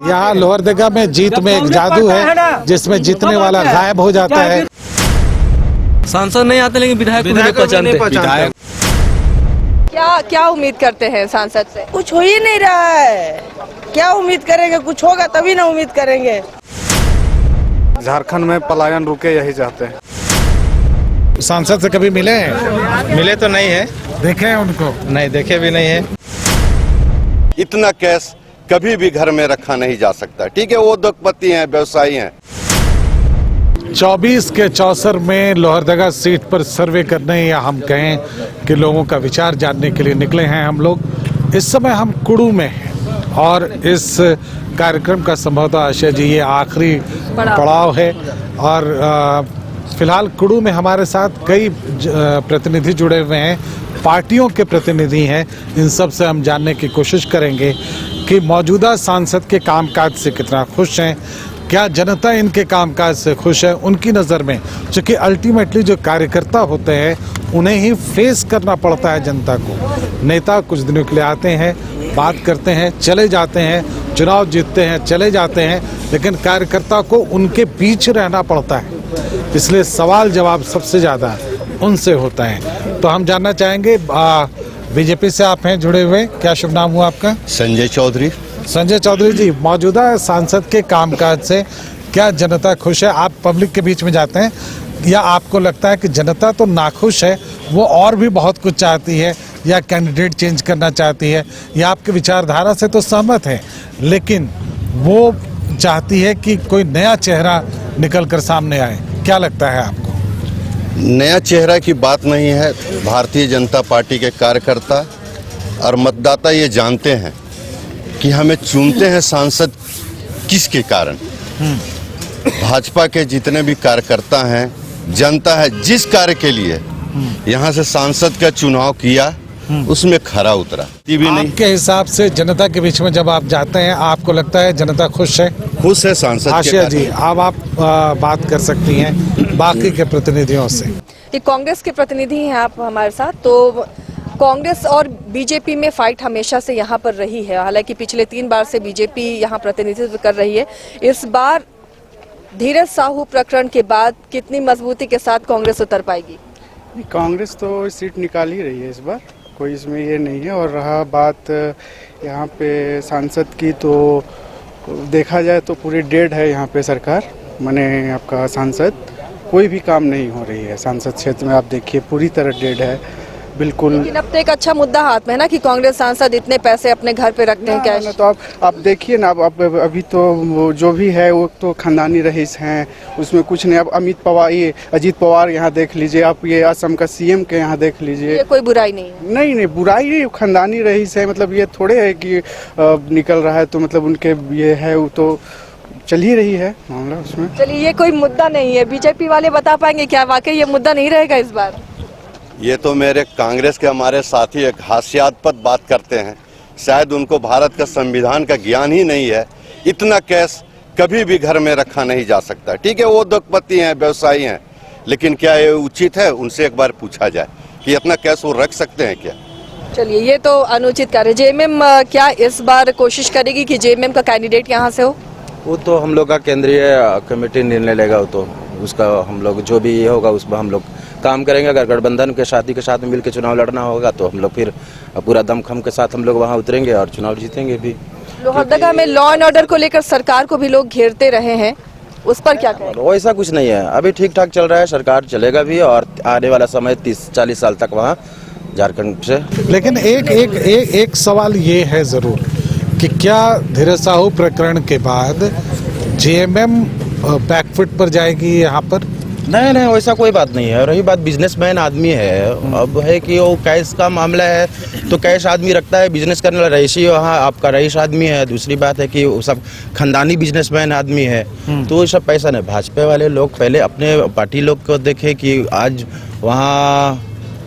यहाँ लोहरदगा में जीत में एक जादू है जिसमें जीतने वाला गायब हो जाता है। सांसद नहीं आते लेकिन विधायक को नहीं पहचानते। क्या उम्मीद करते हैं सांसद से? कुछ हो ही नहीं रहा है, क्या उम्मीद करेंगे? कुछ होगा तभी ना उम्मीद करेंगे। झारखंड में पलायन रुके यही चाहते हैं। सांसद से कभी मिले हैं? मिले तो नहीं है, देखे हैं उनको? नहीं देखे भी नहीं है। इतना कैश कभी भी घर में रखा नहीं जा सकता। ठीक है, वो उद्योगपति हैं, व्यवसायी हैं। 24 के चौसर में लोहरदगा सीट पर सर्वे करने या हम कहें कि लोगों का विचार जानने के लिए निकले हैं हम लोग। इस समय हम कुड़ू में हैं और इस कार्यक्रम का संभवतः आशय जी ये आखिरी पड़ाव है और फिलहाल कुड़ू में हमारे साथ कई प्रतिनिधि जुड़े हुए हैं, पार्टियों के प्रतिनिधि हैं। इन सब से हम जानने की कोशिश करेंगे कि मौजूदा सांसद के कामकाज से कितना खुश हैं, क्या जनता इनके कामकाज से खुश है उनकी नज़र में, क्योंकि अल्टीमेटली जो कार्यकर्ता होते हैं उन्हें ही फेस करना पड़ता है जनता को। नेता कुछ दिनों के लिए आते हैं, बात करते हैं, चले जाते हैं, चुनाव जीतते हैं, चले जाते हैं, लेकिन कार्यकर्ता को उनके बीच रहना पड़ता है। इसलिए सवाल जवाब सबसे ज़्यादा उनसे होता है। तो हम जानना चाहेंगे, बीजेपी से आप हैं जुड़े हुए, क्या शुभ नाम हुआ आपका? संजय चौधरी। संजय चौधरी जी, मौजूदा सांसद के कामकाज से क्या जनता खुश है? आप पब्लिक के बीच में जाते हैं, या आपको लगता है कि जनता तो नाखुश है, वो और भी बहुत कुछ चाहती है, या कैंडिडेट चेंज करना चाहती है, या आपके विचारधारा से तो सहमत है लेकिन वो चाहती है कि कोई नया चेहरा निकल कर सामने आए? क्या लगता है आपको? नया चेहरा की बात नहीं है। भारतीय जनता पार्टी के कार्यकर्ता और मतदाता ये जानते हैं कि हमें चुनते हैं सांसद किसके कारण। भाजपा के जितने भी कार्यकर्ता हैं, जनता है जिस कार्य के लिए यहाँ से सांसद का चुनाव किया उसमें खरा उतरा। आपके हिसाब से जनता के बीच में जब आप जाते हैं, आपको लगता है जनता खुश है? खुश है सांसद। आशिया जी, अब आप बात कर सकती हैं बाकी के प्रतिनिधियों से। ये कांग्रेस के प्रतिनिधि हैं आप हमारे साथ। तो कांग्रेस और बीजेपी में फाइट हमेशा से यहाँ पर रही है, हालांकि पिछले 3 बार से बीजेपी यहाँ प्रतिनिधित्व कर रही है। इस बार धीरज साहू प्रकरण के बाद कितनी मजबूती के साथ कांग्रेस उतर पाएगी? कांग्रेस तो सीट निकाल ही रही है इस बार, कोई इसमें ये नहीं है। और रहा बात यहाँ पे सांसद की, तो देखा जाए तो पूरी डेड है यहाँ पे सरकार, माने आपका सांसद कोई भी काम नहीं हो रही है। सांसद क्षेत्र में आप देखिए पूरी तरह डेड है बिल्कुल। लेकिन अब तो एक अच्छा मुद्दा हाथ में है ना कि कांग्रेस सांसद इतने पैसे अपने घर पे रखते हैं कैश। तो आप देखिए ना, अब अभी तो वो जो भी है वो तो खानदानी रईस हैं, उसमें कुछ नहीं। अब अजीत पवार यहाँ देख लीजिए, आप ये असम का सीएम के यहाँ देख लीजिए। ये कोई बुराई नहीं है। नहीं बुराई नहीं, खानदानी रईस है। मतलब ये थोड़े है कि निकल रहा है तो मतलब उनके ये है, वो तो चल ही रही है मामला उसमें। चलिए, ये कोई मुद्दा नहीं है। बीजेपी वाले बता पाएंगे क्या वाकई ये मुद्दा नहीं रहेगा इस बार? ये तो मेरे कांग्रेस के हमारे साथी एक हास्यास्पद बात करते हैं। शायद उनको भारत का संविधान का ज्ञान ही नहीं है। इतना कैश कभी भी घर में रखा नहीं जा सकता। ठीक है, वो उद्योगपति हैं, व्यवसायी हैं, लेकिन क्या ये उचित है? उनसे एक बार पूछा जाए कि इतना कैश वो रख सकते हैं क्या? चलिए, ये तो अनुचित कार्य। जेएमएम क्या इस बार कोशिश करेगी कि जेएमएम का कैंडिडेट यहाँ से हो? वो तो हम लोग का केंद्रीय कमेटी निर्णय लेगा, वो तो उसका हम लोग जो भी ये होगा उस पर हम लोग काम करेंगे। अगर गठबंधन के साथी के साथ मिल के चुनाव लड़ना होगा तो हम लोग फिर पूरा दमखम के साथ हम लोग वहाँ उतरेंगे और चुनाव जीतेंगे भी। लोहरदगा में लॉ एंड ऑर्डर को लेकर सरकार को भी लोग घेरते रहे हैं, उस पर क्या कहें? वैसा कुछ नहीं है, अभी ठीक ठाक चल रहा है, सरकार चलेगा भी और आने वाला समय 30-40 साल तक वहाँ झारखंड से। लेकिन एक सवाल ये है जरूर कि क्या धीरज साहू प्रकरण के बाद जेएमएम बैकफुट पर जाएगी यहाँ पर? नहीं वैसा कोई बात नहीं है। रही बात बिजनेसमैन आदमी है, अब है कि वो कैश का मामला है तो कैश आदमी रखता है, बिजनेस करने वाला रईसी वहाँ आपका रईस आदमी है। दूसरी बात है कि वो सब खानदानी बिजनेसमैन आदमी है, तो वो सब पैसा नहीं। भाजपा वाले लोग पहले अपने पार्टी लोग को देखे कि आज वहाँ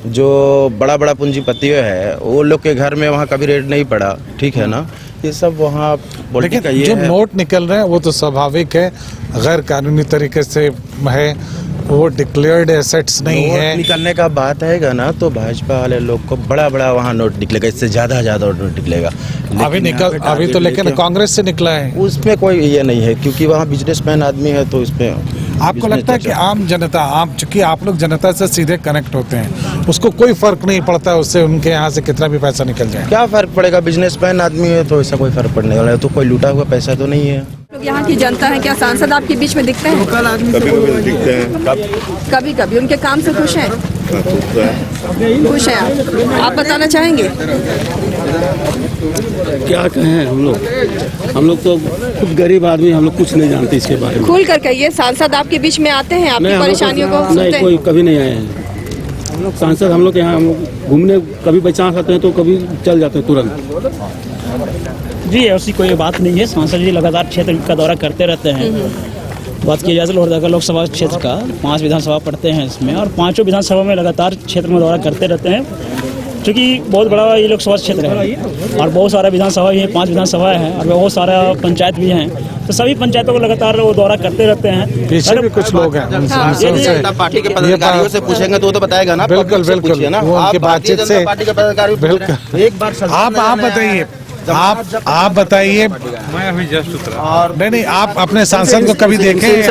जो बड़ा पूंजीपति है वो लोग के घर में वहाँ कभी रेड नहीं पड़ा, ठीक है ना। ये सब वहाँ लेकिन जो नोट निकल रहे हैं वो तो स्वाभाविक है, गैर कानूनी तरीके से है, वो डिक्लेयर्ड एसेट्स नहीं नोट है। निकलने का बात आएगा ना तो भाजपा वाले लोग को बड़ा बड़ा वहाँ नोट निकलेगा, इससे ज्यादा नोट निकलेगा। अभी तो लेकिन कांग्रेस से निकला है। उसमें कोई ये नहीं है क्योंकि वहाँ बिजनेसमैन आदमी है तो इसमें आपको लगता है कि आम जनता, चूंकि आप लोग जनता से सीधे कनेक्ट होते हैं, उसको कोई फर्क नहीं पड़ता उससे उनके यहाँ से कितना भी पैसा निकल जाए? क्या फर्क पड़ेगा? बिजनेसमैन आदमी है तो ऐसा कोई फर्क पड़ने वाला है, तो कोई लूटा हुआ पैसा तो नहीं है। लोग यहाँ की जनता है, क्या सांसद आपके बीच में दिखते हैं? कभी दिखते हैं, कभी कभी उनके काम से खुश हैं? खुश हैं आप बताना चाहेंगे? क्या कहें हम लोग तो खुद गरीब आदमी, हम लोग कुछ नहीं जानते इसके बारे में। खुल कर कहिए, सांसद आपके बीच में आते हैं, आपकी परेशानियों को सुनते नहीं, हैं? कोई कभी नहीं आए हैं सांसद। हम लोग के यहाँ हम लोग घूमने कभी पहचान करते हैं तो कभी चल जाते हैं तुरंत। जी ऐसी कोई बात नहीं है, सांसद जी लगातार क्षेत्र का दौरा करते रहते हैं। बात की जाए तो लोहरदगा लोकसभा क्षेत्र का 5 विधानसभा पड़ते हैं इसमें, और 5 विधानसभा में लगातार क्षेत्र में दौरा करते रहते हैं, क्योंकि बहुत बड़ा ये लोकसभा क्षेत्र है और बहुत सारा विधानसभा भी है, 5 विधानसभा है और बहुत सारा पंचायत भी हैं, तो सभी पंचायतों को लगातार वो दौरा करते रहते हैं। पीछे भी कुछ लोग हैं जनता पार्टी के पदाधिकारियों से पूछेंगे तो वो तो बताएगा ना। बिल्कुल बिल्कुल, वो उनकी बातचीत से पार्टी के पदाधिकारी बिल्कुल। एक बार आप बताइए, आप बताइए। मैं अभी जस्ट उतरा। और नहीं, आप अपने सांसद को कभी देखे हैं?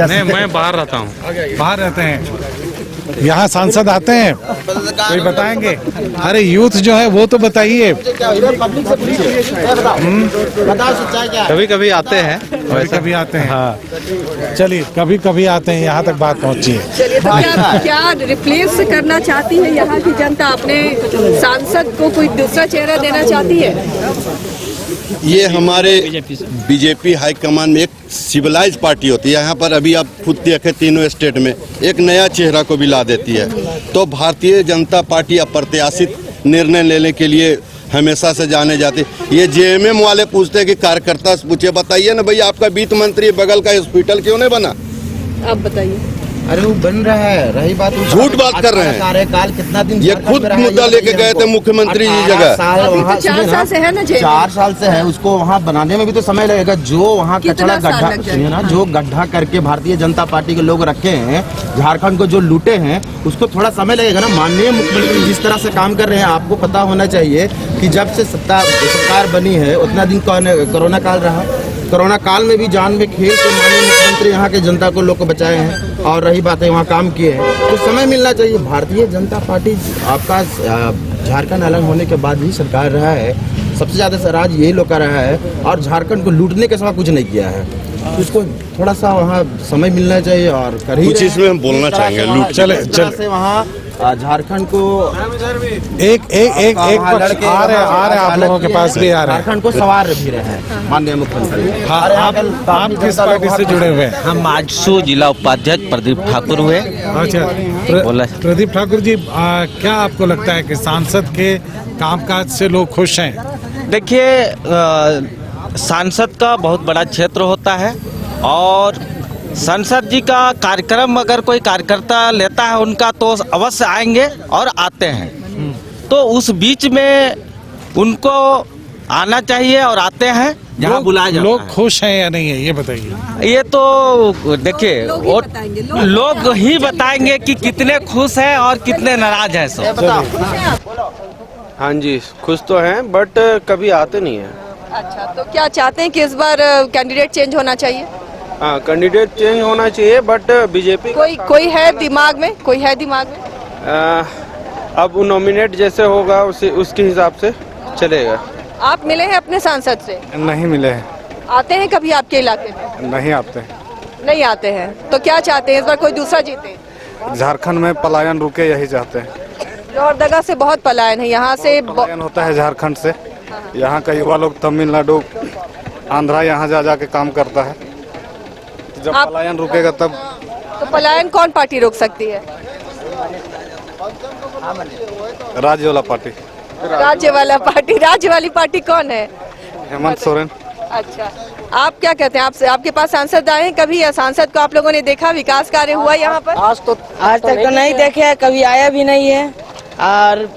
नहीं, मैं बाहर रहता हूँ। बाहर रहते हैं, यहाँ सांसद आते हैं, कोई बताएंगे? अरे यूथ जो है वो तो बताइए। कभी कभी आते हैं, कभी आते हैं। हाँ, चलिए कभी कभी आते हैं, यहाँ तक बात पहुँची है। चलिए, तो क्या रिप्लेस करना चाहती है यहाँ की जनता? अपने सांसद को कोई दूसरा चेहरा देना चाहती है? ये हमारे बीजेपी हाईकमान में एक सिविलाइज पार्टी होती है। यहाँ पर अभी आप खुद देखें, तीनों स्टेट में एक नया चेहरा को भी ला देती है। तो भारतीय जनता पार्टी अप्रत्याशित निर्णय लेने के लिए हमेशा से जाने जाते। ये जेएमएम वाले पूछते हैं कि कार्यकर्ता से पूछे, बताइए ना भैया आपका वित्त मंत्री बगल का हॉस्पिटल क्यों नहीं बना? आप बताइए। अरे वो बन रहा है, रही बात झूठ बात कर रहे हैं। कार्यकाल कितना दिन ये खुद मुद्दा लेके गए थे मुख्यमंत्री जी जगह। 4 साल से है ना, 4 साल से है, उसको वहाँ बनाने में भी तो समय लगेगा। जो वहाँ कचरा गड्ढा, सुनिए ना, जो गड्ढा करके भारतीय जनता पार्टी के लोग रखे हैं, झारखंड को जो लूटे हैं, उसको थोड़ा समय लगेगा ना। माननीय मुख्यमंत्री जिस तरह से काम कर रहे हैं, आपको पता होना चाहिए कि जब से सरकार बनी है उतना दिन कोरोना काल रहा। कोरोना काल में भी जान में खेल के माननीय मुख्यमंत्री यहाँ के जनता को लोग को बचाए हैं, और रही बात है वहाँ काम किए हैं, तो समय मिलना चाहिए। भारतीय जनता पार्टी आपका झारखंड अलग होने के बाद भी सरकार रहा है, सबसे ज़्यादा राज यही लोग कर रहा है, और झारखंड को लूटने के सिवा कुछ नहीं किया है। तो उसको थोड़ा सा वहाँ समय मिलना चाहिए और कर ही कुछ इसमें हम बोलना चाहेंगे। लूट चले वहाँ झारखंड को एक पक्ष आ रहे आप लोगों के पास भी आ रहे हैं। झारखंड को सवार भी रहे हैं माननीय मुख्यमंत्री। हाँ, आप किस पार्टी से जुड़े हुए हैं? हम आजसू जिला उपाध्यक्ष प्रदीप ठाकुर हुए। अच्छा, बोला। प्रदीप ठाकुर जी, क्या आपको लगता है कि सांसद के कामकाज से लोग खुश हैं? देखिए, सांसद का बहुत बड़ा क्षेत्र होता है और संसद जी का कार्यक्रम अगर कोई कार्यकर्ता लेता है उनका, तो अवश्य आएंगे और आते हैं। तो उस बीच में उनको आना चाहिए और आते हैं जहाँ बुलाया जाता है। लोग खुश हैं या नहीं है, ये बताइए। ये तो देखिए, लोग ही बताएंगे कि कितने खुश हैं और कितने नाराज हैं सब। हाँ जी, खुश तो हैं बट कभी आते नहीं हैं। अच्छा, तो क्या चाहते हैं कि इस बार कैंडिडेट चेंज होना चाहिए? हाँ, कैंडिडेट चेंज होना चाहिए बट बीजेपी कोई है दिमाग में? कोई है दिमाग में? अब नॉमिनेट जैसे होगा उसके हिसाब से चलेगा। आप मिले हैं अपने सांसद से? नहीं मिले हैं। आते हैं कभी आपके इलाके में? नहीं आते। नहीं आते हैं, तो क्या चाहते हैं इस बार कोई दूसरा जीते? झारखंड में पलायन रुके, यही चाहते हैं। लोहरदगा से बहुत पलायन है, यहाँ से पलायन होता है झारखंड से। यहाँ का युवा लोग तमिलनाडु, आंध्रा यहाँ जा जाके काम करता है। जब पलायन रुकेगा तब। तो पलायन कौन पार्टी रोक सकती है? राज्य वाला पार्टी। राज्य वाला पार्टी? राज्य वाली पार्टी कौन है? हेमंत सोरेन। अच्छा, आप क्या कहते हैं? आपके पास सांसद आए हैं कभी, या सांसद को आप लोगों ने देखा? विकास कार्य हुआ यहाँ पर? आज तक तो नहीं देखे है, कभी आया भी नहीं है, और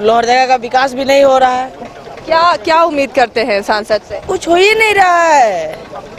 लोहरदगा का विकास भी नहीं हो रहा है। क्या उम्मीद करते हैं सांसद से? कुछ हो ही नहीं रहा है।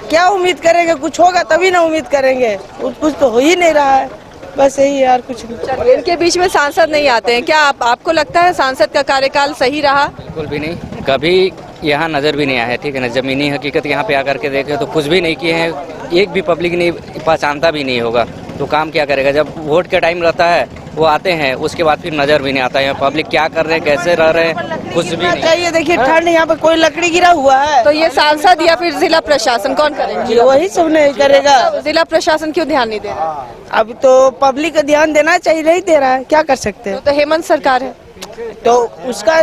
क्या उम्मीद करेंगे, कुछ होगा तभी ना उम्मीद करेंगे, कुछ तो हो ही नहीं रहा है, बस यही यार, कुछ नहीं। चलिए, इनके बीच में सांसद नहीं आते हैं, क्या आपको लगता है सांसद का कार्यकाल सही रहा? बिल्कुल भी नहीं, कभी यहाँ नज़र भी नहीं आया है, ठीक है ना। ज़मीनी हकीकत यहाँ पे आकर के देखे तो कुछ भी नहीं किए हैं, एक भी पब्लिक नहीं पहचानता भी नहीं होगा, तो काम क्या करेगा। जब वोट का टाइम रहता है वो आते हैं, उसके बाद फिर नज़र भी नहीं आता है पब्लिक क्या कर रहे हैं, कैसे रह रहे हैं, कुछ भी नहीं। चाहिए देखिए, ठंड यहाँ पे कोई लकड़ी गिरा हुआ है, तो ये सांसद या फिर जिला प्रशासन कौन करेगा? वही सब नहीं करेगा। जिला प्रशासन क्यों ध्यान नहीं दे रहा? अब तो पब्लिक को ध्यान देना चाहिए, नहीं दे रहा है, क्या कर सकते हैं। तो हेमंत सरकार है तो उसका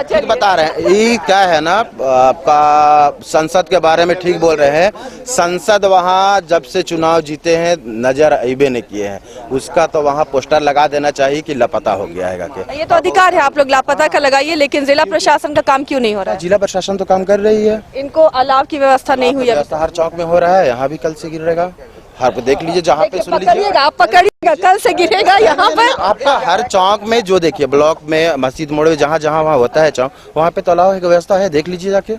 ठीक बता रहे हैं। ये क्या है ना, आपका संसद के बारे में ठीक बोल रहे हैं। संसद वहाँ जब से चुनाव जीते हैं नजर आइबे नहीं किए हैं, उसका तो वहाँ पोस्टर लगा देना चाहिए कि लापता हो गया है के। ये तो अधिकार है, आप लोग लापता का लगाइए, लेकिन जिला प्रशासन का काम क्यों नहीं हो रहा है? जिला प्रशासन तो काम कर रही है, इनको अलाव की व्यवस्था नहीं हुई है। हर चौक में हो रहा है, यहाँ भी कल से गिरेगा। हर पे देख लीजिए, जहाँ पे सुन लीजिए, पकड़िएगा, आप पकड़िएगा, कल से गिरेगा यहाँ पर। आपका हर चौक में जो देखिए, ब्लॉक में, मस्जिद मोड़ में, जहाँ जहाँ वहाँ होता है चौक, वहाँ पे तालाब की व्यवस्था है, देख लीजिए जाके,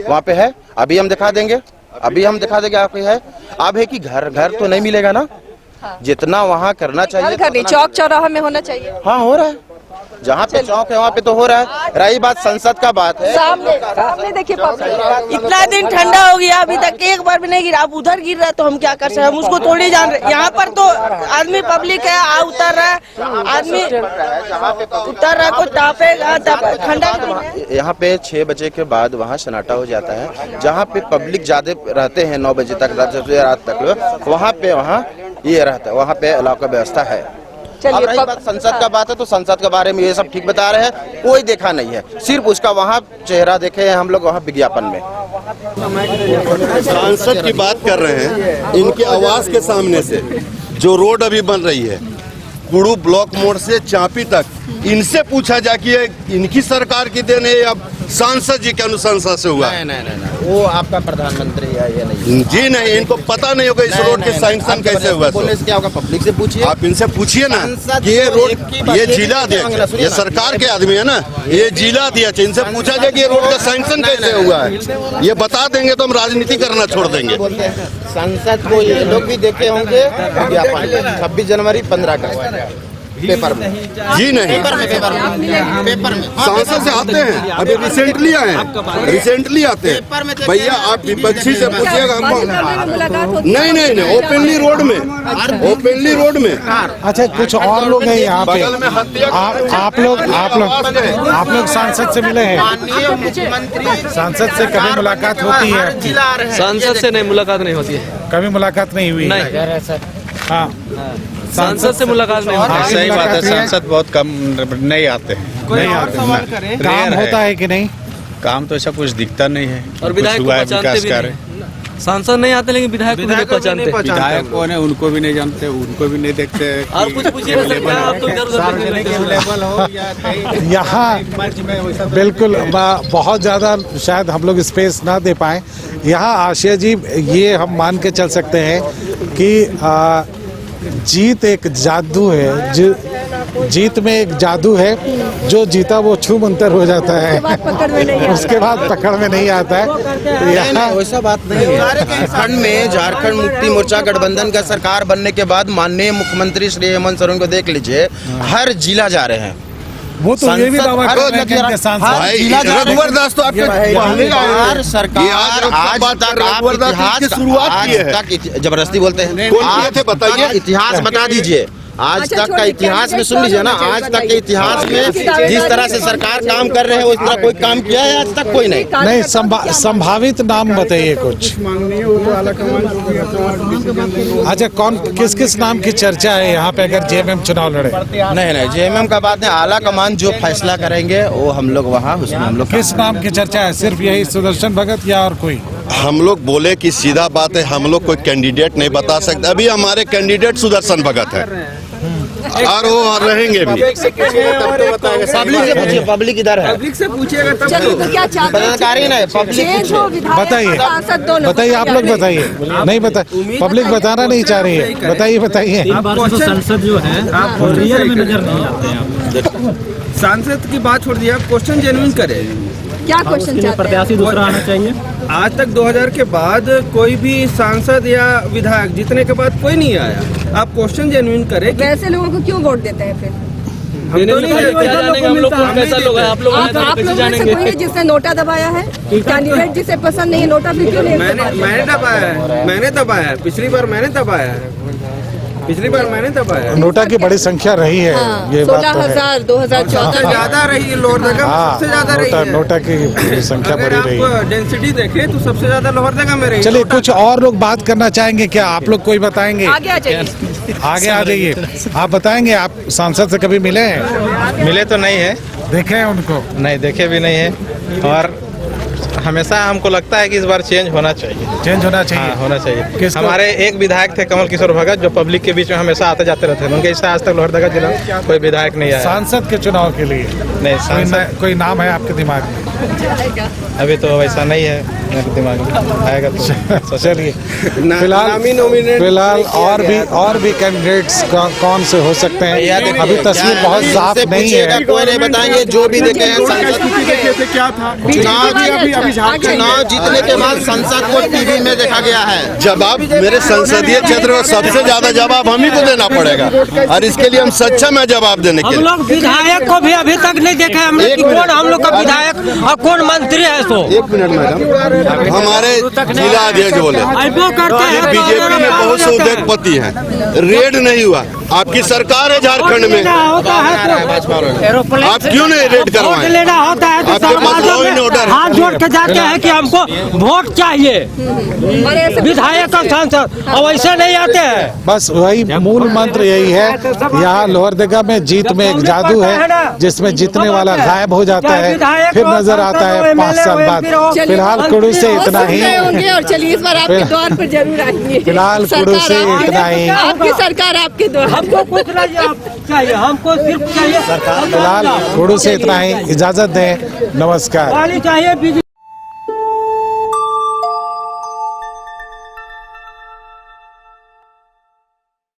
वहाँ पे है। अभी हम दिखा देंगे, आपके है। अब है कि घर घर तो नहीं मिलेगा ना, जितना वहाँ करना चाहिए, घर नहीं, चौक चौराहा में होना चाहिए। हाँ हो रहा है, जहाँ पे चौक है वहाँ पे तो हो रहा है। रही बात संसद का बात है, सामने देखिए, इतना दिन ठंडा हो गया, अभी तक एक बार भी नहीं गिरा। अब उधर गिर रहा है तो हम क्या कर सकते हैं, हम उसको थोड़ी जान रहे। यहाँ पर तो आदमी पब्लिक है, उतर रहा है, आदमी उतर रहा है, कोई टापेगा, ठंडा। यहाँ पे 6 बजे के बाद वहाँ सन्नाटा हो जाता है। जहाँ पे पब्लिक ज्यादा रहते हैं 9 बजे तक, रात तक, वहाँ पे ये रहता है, वहाँ पे अलाव का व्यवस्था है। अब रही बात संसद का बात है, तो संसद के बारे में ये सब ठीक बता रहे हैं, कोई देखा नहीं है, सिर्फ उसका वहाँ चेहरा देखे हैं हम लोग वहाँ विज्ञापन में। सांसद की बात कर रहे हैं, इनके आवास के सामने से जो रोड अभी बन रही है, कुड़ू ब्लॉक मोड़ से चापी तक, इनसे पूछा जाए कि ये इनकी सरकार की देन है या सांसद जी के अनुशंसा से हुआ? नहीं, वो आपका प्रधानमंत्री है ये नहीं जी, नहीं, इनको पता नहीं होगा इस रोड के सैंक्शन कैसे हुआ। बोलने से क्या होगा, पब्लिक से पूछिए, आप इनसे पूछिए ना कि ये रोड, ये जिला अध्यक्ष, ये सरकार के आदमी है ना, ये जिला अध्यक्ष, इनसे पूछा जाए कि ये रोड का सैंक्शन कैसे हुआ है, ये बता देंगे तो हम राजनीति करना छोड़ देंगे। संसद को ये लोग भी देखे होंगे 26 जनवरी 15 का पेपर में। जी नहीं, पेपर में सांसद से आते हैं, अभी रिसेंटली आए हैं, रिसेंटली आते हैं। भैया आप विपक्षी से पूछिएगा हमको। नहीं, ओपनली रोड में। अच्छा, कुछ और लोग हैं यहाँ पे, बगल में हत्या, आप लोग सांसद से मिले हैं? सांसद से कभी मुलाकात होती है? सांसद से नहीं मुलाकात नहीं होती है, कभी मुलाकात नहीं हुई? नहीं। हाँ, सांसद से मुलाकात नहीं होती है। सही बात है, सांसद बहुत कम नहीं आते हैं। नहीं आते। काम होता है कि नहीं? काम तो ऐसा कुछ दिखता नहीं है, और विधायक को पहचानते भी नहीं। सांसद नहीं आते लेकिन विधायक को भी नहीं पहचानते। विधायक कौन है उनको भी नहीं जानते, उनको भी नहीं देखते। और कुछ पूछिए आप तो यहाँ बिल्कुल बहुत ज़्यादा शायद हम लोग स्पेस ना दे पाए। यहाँ आशिया जी, ये हम मान के चल सकते हैं कि जीत एक जादू है, जीत में एक जादू है, जो जीता वो छू मंतर हो जाता है, उसके बाद पकड़ में नहीं आता है। तो यहाँ वैसा बात नहीं है। झारखंड में झारखंड मुक्ति मोर्चा गठबंधन का सरकार बनने के बाद माननीय मुख्यमंत्री श्री हेमंत सोरेन को देख लीजिए, हर जिला जा रहे हैं। वो तो ये भी दावा कर रहे हैं कि सांसद रघुवर दास तो आपके सरकार आज तक जबरदस्ती बोलते हैं, बताइए इतिहास बता दीजिए। आज तक का इतिहास में सुन लीजिए ना, आज तक के इतिहास में जिस तरह से सरकार काम कर रहे हैं उस तरह कोई काम किया है आज तक? कोई नहीं। संभावित नाम बताइए कुछ। अच्छा, कौन किस नाम की चर्चा है यहाँ पे अगर जेएमएम चुनाव लड़े? नहीं, जेएमएम का बात नहीं, आला कमान जो फैसला करेंगे वो हम लोग वहाँ, उसमें हम लोग। किस नाम की चर्चा है? सिर्फ यही सुदर्शन भगत या और कोई? हम लोग बोले कि सीधा बात है, हम लोग कोई कैंडिडेट नहीं बता सकते। अभी हमारे कैंडिडेट सुदर्शन भगत है और वो रहेंगे भी। पब्लिक से पूछिए, पब्लिक इधर है, पब्लिक से पूछिएगा तब क्या चाहते हैं? बताइए आप लोग बताइए। नहीं बता, पब्लिक बताना नहीं चाह रही है, बताइए। संसद जो है वो रियल में नजर नहीं आते हैं। सांसद की बात छोड़ दिया, क्वेश्चन जेन्युइन करे क्या क्वेश्चन चाहते हैं? प्रत्याशी दूसरा आना चाहिए। आज तक 2000 के बाद कोई भी सांसद या विधायक जीतने के बाद कोई नहीं आया। आप क्वेश्चन जेन्युइन करें कि वैसे लोगों को क्यों वोट देते हैं फिर? हम तो नहीं देते। हम लोग को कैसा लोग हैं आप लोग आप लोगों में से कोई है जिसने नोटा दबाया है? कैंडिडेट जिसे पसंद नहीं है नोटा भी क्यों नहीं दबाया? मैंने दबाया है। पिछली बार मैंने दबाया है। नोटा की बड़ी संख्या रही है, ये बात तो है। 16,000 2014 ज्यादा रही है लोहरदगा में, सबसे ज्यादा रही है। नोटा की संख्या अगर बड़ी रही है। आप डेंसिटी देखें तो सबसे ज्यादा लोहरदगा में रही है। चलिए कुछ और लोग बात करना चाहेंगे क्या? आप लोग कोई बताएंगे? आगे आ जाइए। आगे आ जाइए। आप बताएंगे, आप सांसद से कभी मिले हैं? मिले तो नहीं है, देखे हैं उनको? नहीं देखे भी नहीं है। और हमेशा हमको लगता है कि इस बार चेंज होना चाहिए। चेंज होना चाहिए। हाँ, होना चाहिए। किसको? हमारे एक विधायक थे कमल किशोर भगत, जो पब्लिक के बीच में हमेशा आते जाते रहते हैं। उनके इससे आज तक लोहरदगा जिला कोई विधायक नहीं आया। सांसद के चुनाव के लिए नहीं, सांसद कोई नाम है आपके दिमाग में? अभी तो वैसा नहीं है मेरे दिमाग में, आएगा तो चलिए नॉमिनेट फिलहाल और भी कैंडिडेट्स कौन से हो सकते हैं? अभी तस्वीर बहुत साफ नहीं है। कोई नहीं बताएंगे। जो भी देखे हैं क्या था चुनाव जीतने के बाद संसद को टीवी में देखा गया है। जवाब मेरे संसदीय क्षेत्र में सबसे ज्यादा जवाब हम ही को देना पड़ेगा, और इसके लिए हम सक्षम है जवाब देने के लिए। लोग विधायक को भी अभी तक नहीं देखा हमने कि कौन हम लोग का विधायक और कौन मंत्री है। तो 1 मिनट मैडम, हमारे जिला अध्यक्ष बोले बीजेपी में बहुत से उद्योगपति हैं, रेड नहीं हुआ। आपकी सरकार है झारखंड में, आप क्यों नहीं रेड करवाएं? लेना होता है तो आपके पास लॉ एंड ऑर्डर हाथ जोड़ के जाते हैं कि हमको वोट चाहिए, विधायक और सांसद, और वैसे नहीं आते हैं। बस वही मूल मंत्र यही है। यहाँ लोहरदगा में जीत में एक जादू है, जिसमें जीतने वाला गायब हो जाता है, फिर नजर आता है 5 साल बाद। फिलहाल कुड़ू से इतना ही। और चलिए इस बार आपके द्वार पर जरूर आएंगे। फिलहाल कुड़ू से इतना ही। आपकी सरकार आपके द्वार। हमको कुछ नहीं चाहिए, हमको सिर्फ चाहिए फिलहाल कुड़ू से इतना ही। इजाजत दें, नमस्कार। चाहिए।